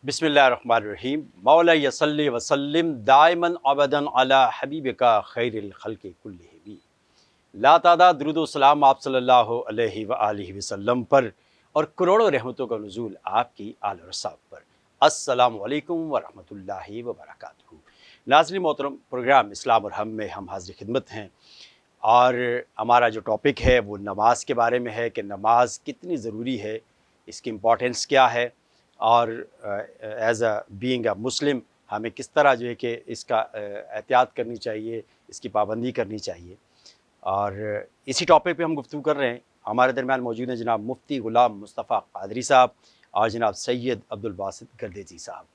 بسم اللہ الرحمن الرحیم مولا یصلی وسلم دائماً ابداً علی حبیبک خیر الخلق کلہم۔ لا تعداد درود و سلام آپ صلی اللہ علیہ وآلہ وسلم پر اور کروڑوں رحمتوں کا نزول آپ کی آل و اصحاب پر۔ السلام علیکم ورحمۃ اللہ وبرکاتہ۔ ناظرین محترم، پروگرام اسلام اور ہم میں ہم حاضر خدمت ہیں، اور ہمارا جو ٹاپک ہے وہ نماز کے بارے میں ہے کہ نماز کتنی ضروری ہے، اس کی امپورٹنس کیا ہے، اور ایز اے بینگ اے مسلم ہمیں کس طرح جو ہے کہ اس کا احتیاط کرنی چاہیے، اس کی پابندی کرنی چاہیے۔ اور اسی ٹاپک پہ ہم گفتگو کر رہے ہیں۔ ہمارے درمیان موجود ہیں جناب مفتی غلام مصطفیٰ قادری صاحب اور جناب سید عبدالباسط گردیزی صاحب۔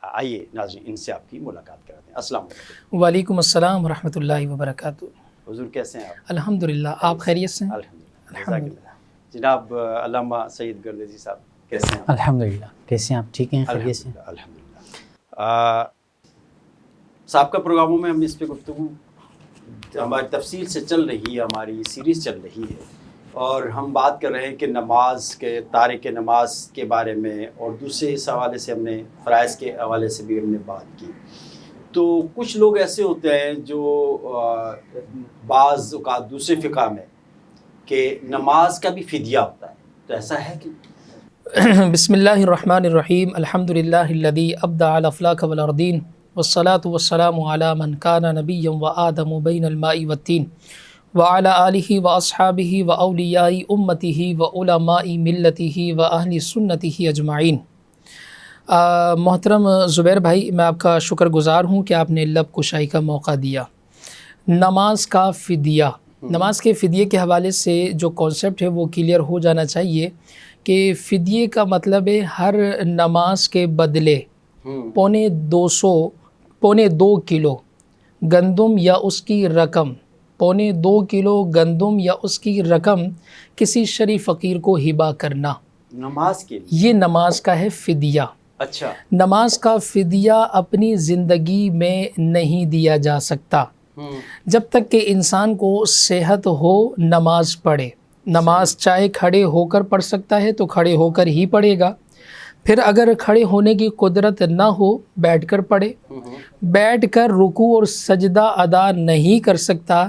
آئیے ناظرین ان سے آپ کی ملاقات کراتے ہیں۔ السلام علیکم۔ وعلیکم السلام ورحمۃ اللہ وبرکاتہ۔ حضور کیسے ہیں آپ؟ الحمدللہ، آپ خیریت سے ہیں؟ الحمدللہ، جزاک اللہ۔ جناب علامہ سید گردیزی صاحب کیسے ہیں؟ الحمدللہ، کیسے ہیں آپ؟ ٹھیک ہیں، خیریت سے؟ الحمدللہ۔ سابقہ پروگراموں میں ہم اس پہ گفتگو ہماری تفصیل سے چل رہی ہے، ہماری سیریز چل رہی ہے، اور ہم بات کر رہے ہیں کہ نماز کے، تارک نماز کے بارے میں، اور دوسرے اس حوالے سے ہم نے فرائض کے حوالے سے بھی ہم نے بات کی۔ تو کچھ لوگ ایسے ہوتے ہیں جو بعض اوقات دوسرے فقہ میں کہ نماز کا بھی فدیہ ہوتا ہے، تو ایسا ہے کہ؟ بسم اللہ الرحمن الرحیم، الحمدللہ الذی ابدع الافلاک والارضین والصلاة والسلام علی من کان نبیا وآدم بین الماء والتین وعلی آلہ واصحابہ واولیاء امتہ وعلماء ملتہ واہل سنتہ اجمعین۔ محترم زبیر بھائی، میں آپ کا شکر گزار ہوں کہ آپ نے لب کشائی کا موقع دیا۔ نماز کا فدیہ، نماز کے فدیے کے حوالے سے جو کانسیپٹ ہے وہ کلیئر ہو جانا چاہیے کہ فدیے کا مطلب ہے ہر نماز کے بدلے پونے دو کلو گندم یا اس کی رقم، 2.25 کلو گندم یا اس کی رقم کسی شریف فقیر کو ہبہ کرنا، نماز کے لیے یہ نماز کا ہے فدیہ۔ اچھا، نماز کا فدیہ اپنی زندگی میں نہیں دیا جا سکتا جب تک کہ انسان کو صحت ہو نماز پڑھے۔ نماز چاہے کھڑے ہو کر پڑھ سکتا ہے تو کھڑے ہو کر ہی پڑھے گا، پھر اگر کھڑے ہونے کی قدرت نہ ہو بیٹھ کر پڑھے، بیٹھ کر رکوع اور سجدہ ادا نہیں کر سکتا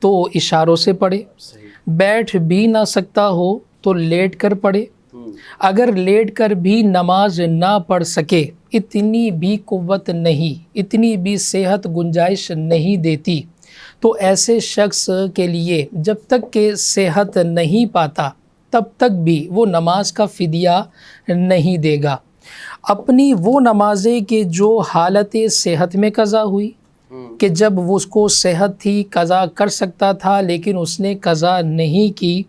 تو اشاروں سے پڑھے، بیٹھ بھی نہ سکتا ہو تو لیٹ کر پڑھے، اگر لیٹ کر بھی نماز نہ پڑھ سکے، اتنی بھی قوت نہیں، اتنی بھی صحت گنجائش نہیں دیتی، تو ایسے شخص کے لیے جب تک کہ صحت نہیں پاتا تب تک بھی وہ نماز کا فدیہ نہیں دے گا۔ اپنی وہ نمازیں کہ جو حالت صحت میں قضا ہوئی، کہ جب وہ اس کو صحت تھی قضا کر سکتا تھا لیکن اس نے قضا نہیں کی،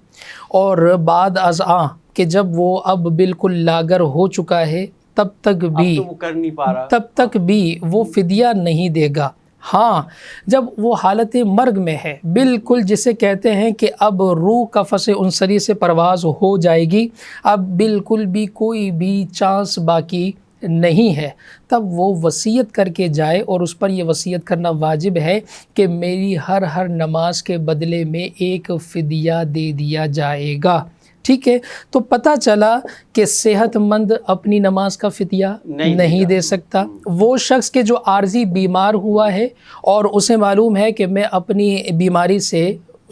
اور بعد از آن کہ جب وہ اب بالکل لاگر ہو چکا ہے تب تک بھی وہ کر نہیں پا رہا، تب تک بھی وہ فدیہ نہیں دے گا۔ ہاں، جب وہ حالت مرگ میں ہے، بالکل جسے کہتے ہیں کہ اب روح قفس انصری سے پرواز ہو جائے گی، اب بالکل بھی کوئی بھی چانس باقی نہیں ہے، تب وہ وصیت کر کے جائے، اور اس پر یہ وصیت کرنا واجب ہے کہ میری ہر نماز کے بدلے میں ایک فدیہ دے دیا جائے گا۔ ٹھیک ہے، تو پتہ چلا کہ صحت مند اپنی نماز کا فدیہ نہیں دے سکتا۔ وہ شخص کے جو عارضی بیمار ہوا ہے اور اسے معلوم ہے کہ میں اپنی بیماری سے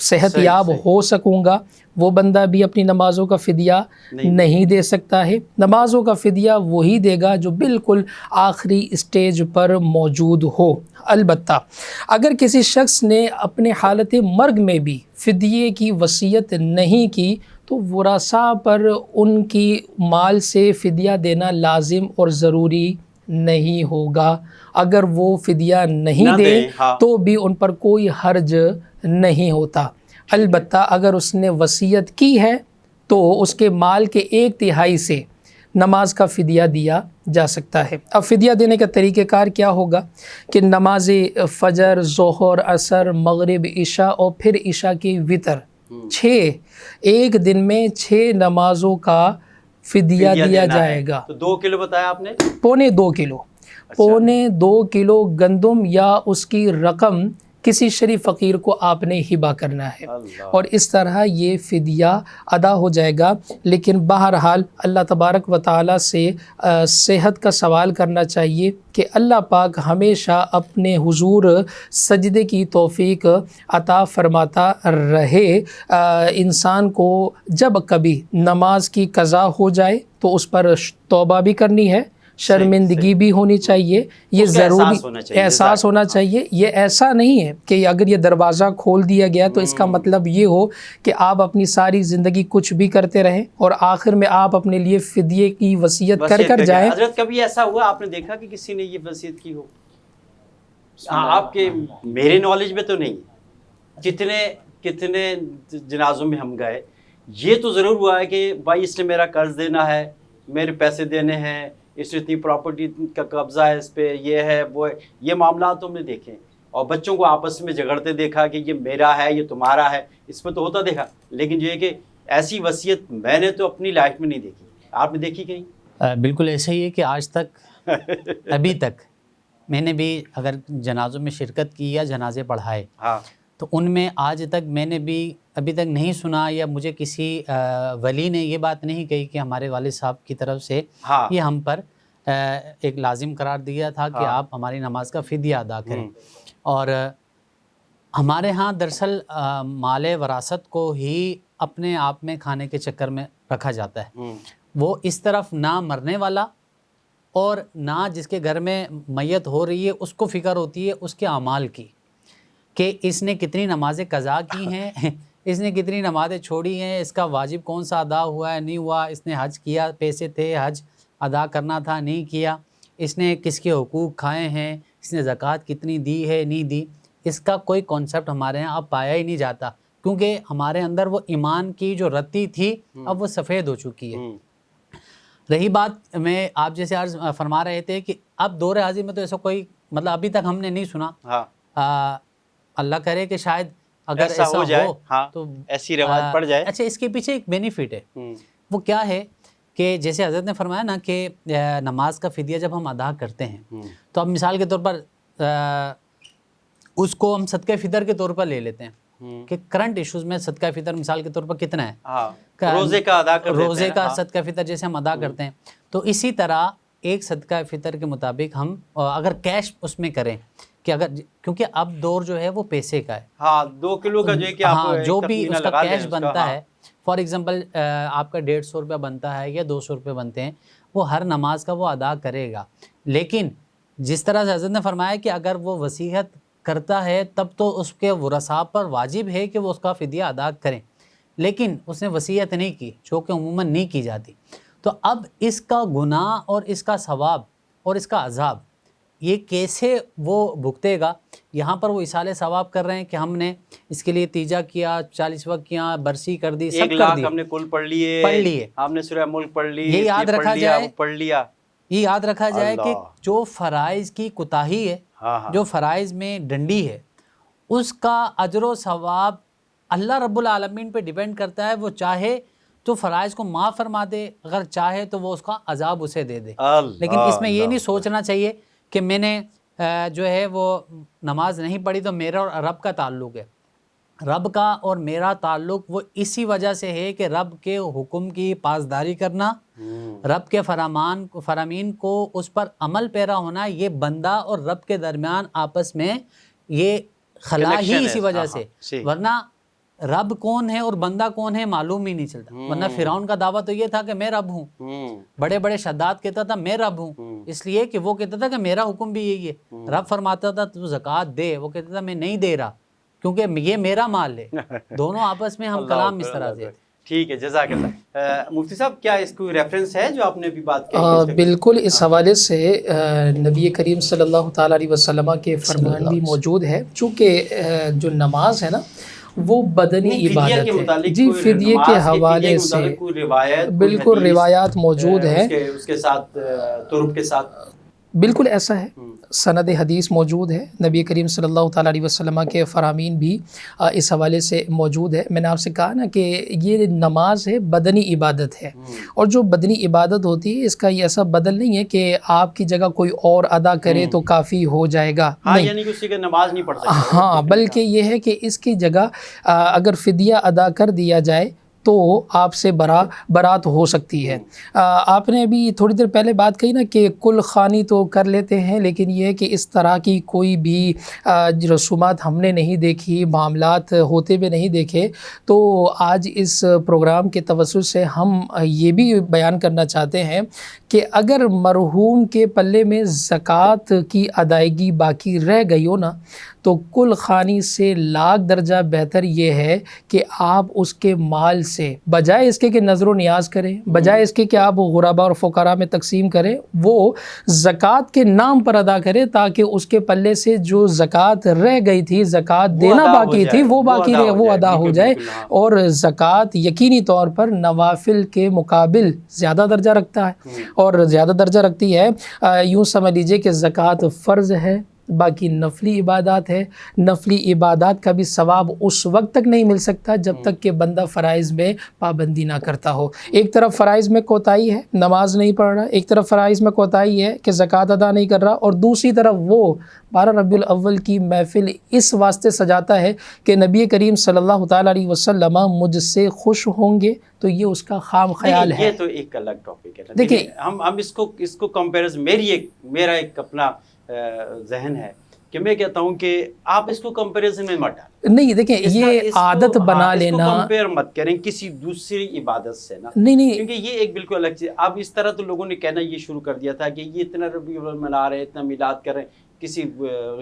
صحت یاب ہو سکوں گا، وہ بندہ بھی اپنی نمازوں کا فدیہ نہیں دے سکتا ہے۔ نمازوں کا فدیہ وہی دے گا جو بالکل آخری اسٹیج پر موجود ہو۔ البتہ اگر کسی شخص نے اپنے حالت مرگ میں بھی فدیے کی وصیت نہیں کی تو ورثاء پر ان کی مال سے فدیہ دینا لازم اور ضروری نہیں ہوگا۔ اگر وہ فدیہ نہیں دے تو بھی ان پر کوئی حرج نہیں ہوتا۔ البتہ اگر اس نے وصیت کی ہے تو اس کے مال کے 1/3 سے نماز کا فدیہ دیا جا سکتا ہے۔ اب فدیہ دینے کا طریقہ کار کیا ہوگا کہ نماز فجر، ظہر، عصر، مغرب، عشاء اور پھر عشاء کی وتر، 6 ایک دن میں 6 نمازوں کا فدیہ دیا جائے گا۔ تو 2 کلو بتایا آپ نے؟ 2.25 کلو، 2.25 کلو گندم یا اس کی رقم کسی شریف فقیر کو آپ نے ہبہ کرنا ہے، اور اس طرح یہ فدیہ ادا ہو جائے گا۔ لیکن بہرحال اللہ تبارک و تعالیٰ سے صحت کا سوال کرنا چاہیے کہ اللہ پاک ہمیشہ اپنے حضور سجدے کی توفیق عطا فرماتا رہے۔ انسان کو جب کبھی نماز کی قضا ہو جائے تو اس پر توبہ بھی کرنی ہے، شرمندگی بھی ہونی چاہیے، یہ ضروری احساس ہونا چاہیے۔ یہ ایسا نہیں ہے کہ اگر یہ دروازہ کھول دیا گیا تو اس کا مطلب یہ ہو کہ آپ اپنی ساری زندگی کچھ بھی کرتے رہیں اور آخر میں آپ اپنے لیے فدیے کی وصیت کر جائیں۔ حضرت کبھی ایسا ہوا آپ نے دیکھا کہ کسی نے یہ وصیت کی ہو؟ آپ کے میرے نالج میں تو نہیں، کتنے جنازوں میں ہم گئے، یہ تو ضرور ہوا ہے کہ بھائی اس نے میرا قرض دینا ہے، میرے پیسے دینے ہیں، اس نے اتنی پراپرٹی کا قبضہ ہے اس پہ، یہ ہے وہ ہے، یہ معاملات تو ہم نے دیکھے، اور بچوں کو آپس میں جھگڑتے دیکھا کہ یہ میرا ہے یہ تمہارا ہے، اس میں تو ہوتا دیکھا، لیکن یہ ہے کہ ایسی وصیت میں نے تو اپنی لائف میں نہیں دیکھی۔ آپ نے دیکھی کہیں؟ بالکل ایسا ہی ہے کہ آج تک ابھی تک میں نے بھی اگر جنازوں میں شرکت کی یا جنازے پڑھائے تو ان میں آج تک میں نے بھی ابھی تک نہیں سنا یا مجھے کسی ولی نے یہ بات نہیں کہی کہ ہمارے والد صاحب کی طرف سے یہ ہم پر ایک لازم قرار دیا تھا کہ آپ ہماری نماز کا فدیہ ادا کریں۔ اور ہمارے ہاں دراصل مال وراثت کو ہی اپنے آپ میں کھانے کے چکر میں رکھا جاتا ہے، وہ اس طرف نہ مرنے والا اور نہ جس کے گھر میں میت ہو رہی ہے اس کو فکر ہوتی ہے اس کے اعمال کی، کہ اس نے کتنی نمازیں قضا کی ہیں، اس نے کتنی نمازیں چھوڑی ہیں، اس کا واجب کون سا ادا ہوا ہے نہیں ہوا، اس نے حج کیا، پیسے تھے حج ادا کرنا تھا نہیں کیا، اس نے کس کے حقوق کھائے ہیں، اس نے زکوٰۃ کتنی دی ہے نہیں دی، اس کا کوئی کانسیپٹ ہمارے ہاں اب پایا ہی نہیں جاتا، کیونکہ ہمارے اندر وہ ایمان کی جو رتی تھی اب وہ سفید ہو چکی ہے۔ رہی بات میں آپ جیسے عرض فرما رہے تھے کہ اب دور حاضر میں تو ایسا کوئی مطلب ابھی تک ہم نے نہیں سنا، اللہ کرے کہ شاید اگر ایسا ہو جائے تو ایسی رواج پڑ جائے۔ اچھا اس کے پیچھے ایک بینیفٹ ہے، وہ کیا ہے کہ جیسے حضرت نے فرمایا نا کہ نماز کا فدیہ جب ہم ادا کرتے ہیں تو اب مثال کے طور پر اس کو ہم صدقہ فطر کے طور پر لے لیتے ہیں کہ کرنٹ ایشوز میں صدقہ فطر مثال کے طور پر کتنا ہے، روزے کا ادا کرتے ہیں، روزے کا صدقہ فطر جیسے ہم ادا کرتے ہیں، تو اسی طرح ایک صدقہ فطر کے مطابق ہم اگر کیش اس میں کریں کہ اگر کیونکہ اب دور جو ہے وہ پیسے کا ہے، 2 کلو کا جو ہے کہ جو بھی اس کا کیش بنتا ہے، فار ایگزامپل آپ کا 150 روپیہ بنتا ہے یا 200 روپے بنتے ہیں، وہ ہر نماز کا وہ ادا کرے گا۔ لیکن جس طرح سے حضرت نے فرمایا کہ اگر وہ وصیت کرتا ہے تب تو اس کے ورثاء پر واجب ہے کہ وہ اس کا فدیہ ادا کریں، لیکن اس نے وصیت نہیں کی جو کہ عموماً نہیں کی جاتی، تو اب اس کا گناہ اور اس کا ثواب اور اس کا عذاب یہ کیسے وہ بھگتے گا؟ یہاں پر وہ اصالِ ثواب کر رہے ہیں کہ ہم نے اس کے لیے تیجا کیا، 40 وقت کیا، برسی کر دی، سب کر دی، 1 لاکھ ہم نے کل پڑھ لیے، ہم نے سورہ ملک پڑھ لی، یہ یاد رکھا جائے، پڑھ لیا، یہ یاد رکھا جائے کہ جو فرائض کی کوتاہی ہے، جو فرائض میں ڈنڈی ہے، اس کا اجر و ثواب اللہ رب العالمین پہ ڈیپینڈ کرتا ہے، وہ چاہے تو فرائض کو معاف فرما دے، اگر چاہے تو وہ اس کا عذاب اسے دے دے۔ لیکن اس میں یہ نہیں سوچنا چاہیے کہ میں نے جو ہے وہ نماز نہیں پڑھی تو میرا اور رب کا تعلق ہے، رب کا اور میرا تعلق وہ اسی وجہ سے ہے کہ رب کے حکم کی پاسداری کرنا، رب کے فرامین کو اس پر عمل پیرا ہونا، یہ بندہ اور رب کے درمیان آپس میں یہ خلا ہی اسی وجہ سے، ورنہ رب کون ہے اور بندہ کون ہے معلوم ہی نہیں چلتا۔ ورنہ فرعون کا دعویٰ تو یہ تھا کہ میں رب ہوں، بڑے بڑے شداد کہتا تھا میں رب ہوں، اس لیے کہ وہ کہتا تھا کہ میرا حکم بھی یہی ہے، رب فرماتا تھا تو زکوٰۃ دے، وہ کہتا تھا میں نہیں دے رہا کیونکہ یہ میرا مال ہے، دونوں آپس میں ہم کلام اس طرح سے۔ ٹھیک ہے، جزاک اللہ۔ مفتی صاحب کیا اس کو ریفرنس ہے جو آپ نے ابھی بات کی؟ بالکل، اس حوالے سے نبی کریم صلی اللہ تعالیٰ علیہ وسلم کے فرمان بھی موجود ہے، چونکہ جو نماز ہے نا وہ بدنی عبادت ہے، جی فدیے کے حوالے سے بالکل روایات موجود ہیں، اس کے ساتھ ترب کے ساتھ بالکل ایسا ہے، سند حدیث موجود ہے، نبی کریم صلی اللہ تعالیٰ علیہ وسلم کے فرامین بھی اس حوالے سے موجود ہے۔ میں نے آپ سے کہا نا کہ یہ نماز ہے، بدنی عبادت ہے، اور جو بدنی عبادت ہوتی ہے اس کا یہ ایسا بدل نہیں ہے کہ آپ کی جگہ کوئی اور ادا کرے تو کافی ہو جائے گا، نہیں، یعنی کہ اسی کا نماز نہیں پڑھ سکتا، ہاں، بلکہ یہ ہے کہ اس کی جگہ اگر فدیہ ادا کر دیا جائے تو آپ سے برات ہو سکتی ہے۔ آپ نے ابھی تھوڑی دیر پہلے بات کہی نا کہ کل خوانی تو کر لیتے ہیں، لیکن یہ ہے کہ اس طرح کی کوئی بھی رسومات ہم نے نہیں دیکھی، معاملات ہوتے ہوئے نہیں دیکھے، تو آج اس پروگرام کے توسط سے ہم یہ بھی بیان کرنا چاہتے ہیں کہ اگر مرحوم کے پلے میں زکوٰۃ کی ادائیگی باقی رہ گئی ہو نا، تو کل خوانی سے لاکھ درجہ بہتر یہ ہے کہ آپ اس کے مال سے بجائے اس کے کہ نظر و نیاز کریں، بجائے اس کے کہ آپ غربا اور فقراء میں تقسیم کریں، وہ زکوٰۃ کے نام پر ادا کریں، تاکہ اس کے پلے سے جو زکوٰۃ رہ گئی تھی، زکوٰۃ دینا باقی تھی، وہ باقی رہے، وہ ادا ہو جائے۔ اور زکوٰۃ یقینی طور پر نوافل کے مقابل زیادہ درجہ رکھتا ہے، اور زیادہ درجہ رکھتی ہے۔ یوں سمجھ لیجئے کہ زکوٰۃ فرض ہے، باقی نفلی عبادات ہے، نفلی عبادات کا بھی ثواب اس وقت تک نہیں مل سکتا جب تک کہ بندہ فرائض میں پابندی نہ کرتا ہو۔ ایک طرف فرائض میں کوتاہی ہے، نماز نہیں پڑھ رہا، ایک طرف فرائض میں کوتاہی ہے کہ زکوٰۃ ادا نہیں کر رہا، اور دوسری طرف وہ 12 ربیع الاول کی محفل اس واسطے سجاتا ہے کہ نبی کریم صلی اللہ تعالیٰ علیہ وسلم مجھ سے خوش ہوں گے، تو یہ اس کا خام خیال ہے۔ یہ تو ایک الگ ٹاپک ہے، دیکھیں ہم اس کو کمپیریزن، میرا ایک اپنا ذہن ہے کہ میں کہتا ہوں کہ آپ اس کو کمپیریزن میں مت ڈالیں۔ نہیں دیکھیں، یہ عادت بنا لینا، اس کو کمپیئر مت کریں کسی دوسری عبادت سے نا، نہیں، کیونکہ یہ ایک بالکل الگ چیز۔ اب اس طرح تو لوگوں نے کہنا یہ شروع کر دیا تھا کہ یہ اتنا ربیع الاول منا رہے ہیں، اتنا میلاد کر رہے ہیں، کسی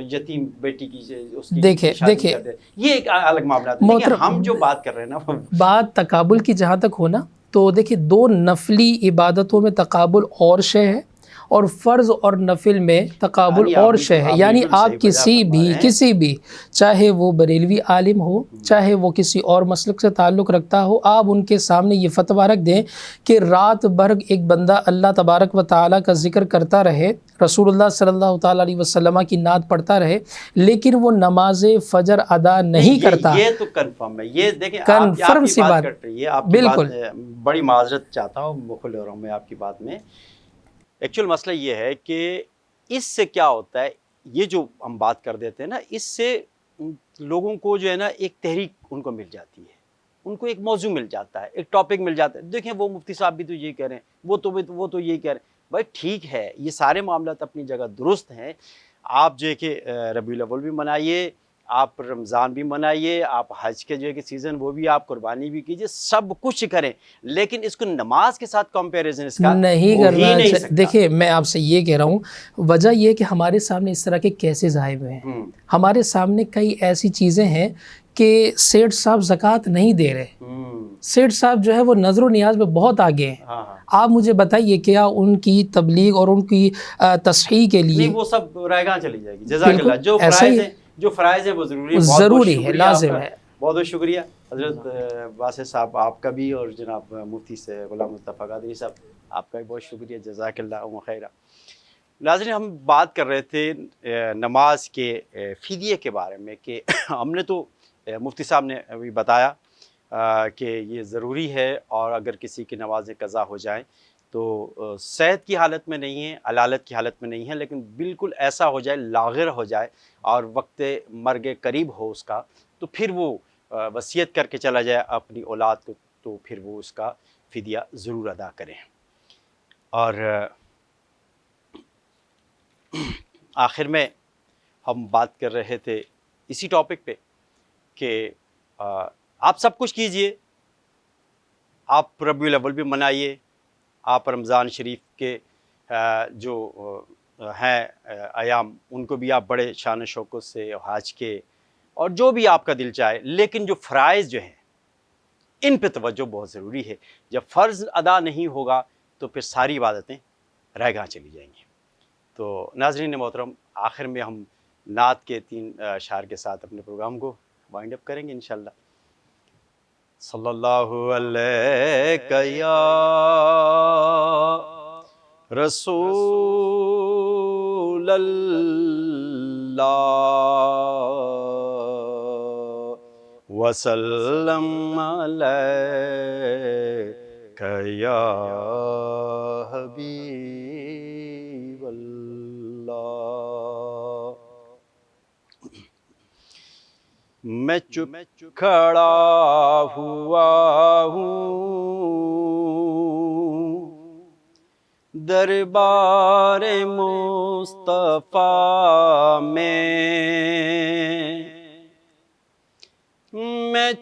یتیم بیٹی کی اس کی شادی کر دے، یہ ایک الگ معاملہ ہے۔ لیکن ہم جو بات کر رہے ہیں نا، بات تقابل کی جہاں تک ہونا، تو دیکھیں دو نفلی عبادتوں میں تقابل اور شے ہے، اور فرض اور نفل میں تقابل اور شے ہے۔ یعنی آپ کسی بھی چاہے وہ بریلوی عالم ہو، چاہے وہ کسی اور مسلک سے تعلق رکھتا ہو، آپ ان کے سامنے یہ فتویٰ رکھ دیں کہ رات بھر ایک بندہ اللہ تبارک و تعالیٰ کا ذکر کرتا رہے، رسول اللہ صلی اللہ تعالیٰ علیہ وسلم کی نعت پڑھتا رہے، لیکن وہ نماز فجر ادا نہیں کرتا، یہ تو کنفرم ہے۔ یہ دیکھیں، کنفرم سی بات کٹ رہی ہے آپ کی، بالکل بڑی معذرت چاہتا ہوں، مخل ہو رہا ہوں میں آپ کی بات میں۔ ایکچوئل مسئلہ یہ ہے کہ اس سے کیا ہوتا ہے، یہ جو ہم بات کر دیتے ہیں نا، اس سے لوگوں کو جو ہے نا ایک تحریک ان کو مل جاتی ہے، ان کو ایک موضوع مل جاتا ہے، ایک ٹاپک مل جاتا ہے۔ دیکھیں وہ مفتی صاحب بھی تو یہ کہہ رہے ہیں، وہ تو یہ کہہ رہے ہیں۔ بھائی ٹھیک ہے، یہ سارے معاملات اپنی جگہ درست ہیں۔ آپ جو ہے کہ ربیع الاول بھی منائیے، آپ رمضان بھی منائیے، آپ حج کے جو ہے کہ سیزن وہ بھی، آپ قربانی بھی کیجئے، سب کچھ کریں، لیکن اس کو نماز کے ساتھ کمپیریزن اس کا نہیں کرنا۔ دیکھیں میں آپ سے یہ کہہ رہا ہوں، وجہ یہ کہ ہمارے سامنے اس طرح کے کیسز آئے ہوئے ہیں، ہمارے سامنے کئی ایسی چیزیں ہیں کہ سیٹھ صاحب زکوٰۃ نہیں دے رہے، سیٹھ صاحب جو ہے وہ نظر و نیاز میں بہت آگے ہیں۔ آپ مجھے بتائیے کیا ان کی تبلیغ اور ان کی تصحیح کے لیے وہ سب رائے گاہ چلی جائے گی؟ جزاک اللہ۔ جو فرائض ہیں وہ ضروری ہے، لازم ہے۔ بہت بہت شکریہ حضرت واسع صاحب آپ کا بھی، اور جناب مفتی سے غلام مصطفیٰ قادری صاحب آپ کا بھی بہت شکریہ، جزاک اللہ خیرہ۔ ناظرین، ہم بات کر رہے تھے نماز کے فدیے کے بارے میں، کہ ہم نے تو مفتی صاحب نے ابھی بتایا کہ یہ ضروری ہے، اور اگر کسی کی نمازیں قضا ہو جائیں تو صحت کی حالت میں نہیں ہے، علالت کی حالت میں نہیں ہے، لیکن بالکل ایسا ہو جائے، لاغر ہو جائے اور وقت مرگ قریب ہو اس کا، تو پھر وہ وصیت کر کے چلا جائے اپنی اولاد کو، تو پھر وہ اس کا فدیہ ضرور ادا کریں۔ اور آخر میں ہم بات کر رہے تھے اسی ٹاپک پہ کہ آپ سب کچھ کیجئے، آپ ربیع الاول بھی منائیے، آپ رمضان شریف کے جو ہیں ایام ان کو بھی آپ بڑے شان و شوکت سے، حج کے، اور جو بھی آپ کا دل چاہے، لیکن جو فرائض جو ہیں ان پہ توجہ بہت ضروری ہے۔ جب فرض ادا نہیں ہوگا تو پھر ساری عبادتیں رہ گاہ چلی جائیں گی۔ تو ناظرین محترم، آخر میں ہم نعت کے 3 اشعار کے ساتھ اپنے پروگرام کو وائنڈ اپ کریں گے انشاءاللہ۔ صلی اللہ علیہ یا رسول رسول اللہ وسلم علیک یا حبیب اللہ۔ میں چپ کھڑا ہوا ہوں دربار مصطفیٰ میں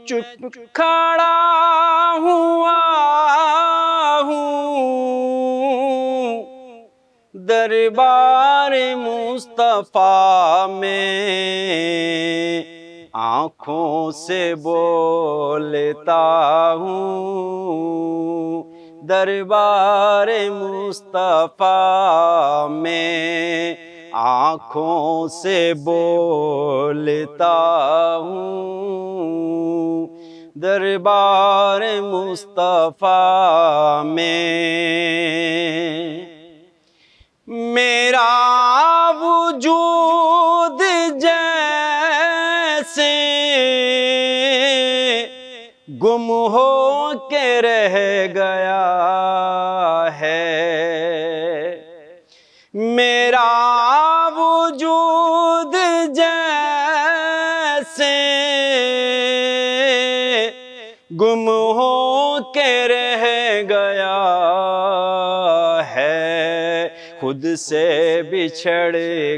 چپ کھڑا ہوا ہوں دربار مصطفیٰ میں، آنکھوں سے بولتا ہوں دربار مصطفیٰ میں، آنکھوں سے بولتا ہوں دربار مصطفیٰ میں۔ میرا وجود جیسے گم ہو کے رہ گیا ہے، میرا وجود جیسے گم ہو کے رہ گیا ہے، خود سے بچھڑ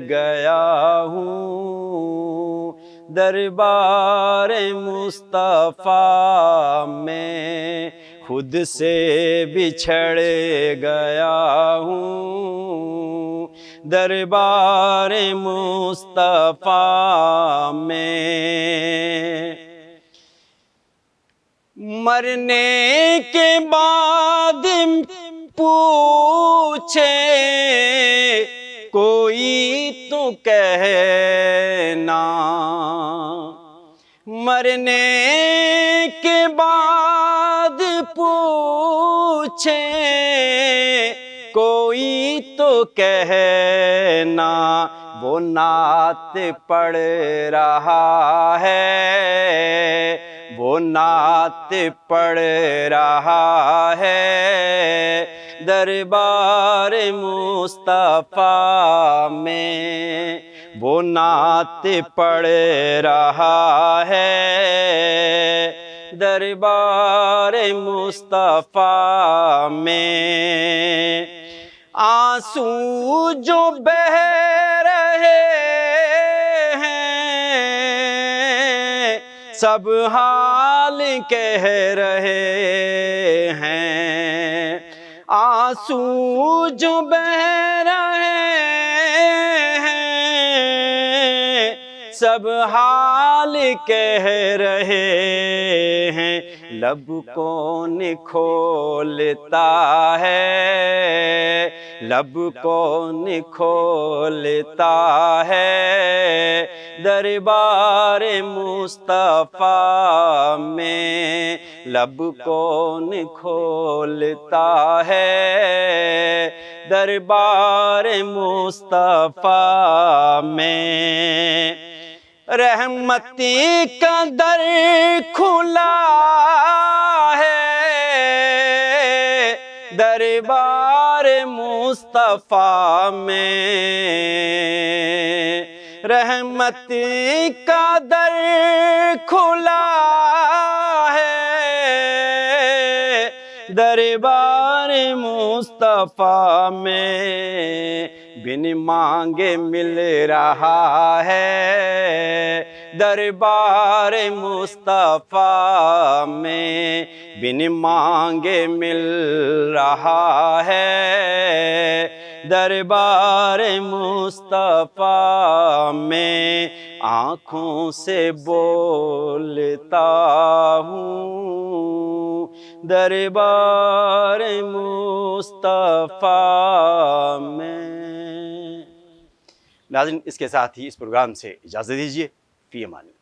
گیا ہوں دربار مصطفیٰ میں، خود سے بچھڑ گیا ہوں دربار مصطفیٰ میں۔ مرنے کے بعد پوچھے کوئی تو کہنا، مرنے کے بعد پوچھے کوئی تو کہنا، وہ نعت پڑھ رہا ہے، وہ نعت پڑھ رہا ہے دربار مصطفیٰ میں، وہ نعت پڑھ رہا ہے دربار مصطفیٰ میں۔ آنسو جو بہہ رہے ہیں سب حال کہہ رہے ہیں، آنسو جو بہہ رہے ہیں سب حال کہہ رہے ہیں، لب کون کھولتا ہے، لب کون کھولتا ہے دربار مصطفیٰ میں، لب کون کھولتا ہے دربار مصطفیٰ میں۔ رحمتی کا در کھلا ہے دربار مصطفیٰ میں، رحمتی کا در کھلا ہے دربار مصطفیٰ میں، بن مانگے مل رہا ہے دربار مصطفیٰ میں، بن مانگے مل رہا ہے دربار مصطفیٰ میں، آنکھوں سے بولتا ہوں دربار مصطفیٰ میں۔ ناظرین، اس کے ساتھ ہی اس پروگرام سے اجازت دیجیے، فی امان اللہ۔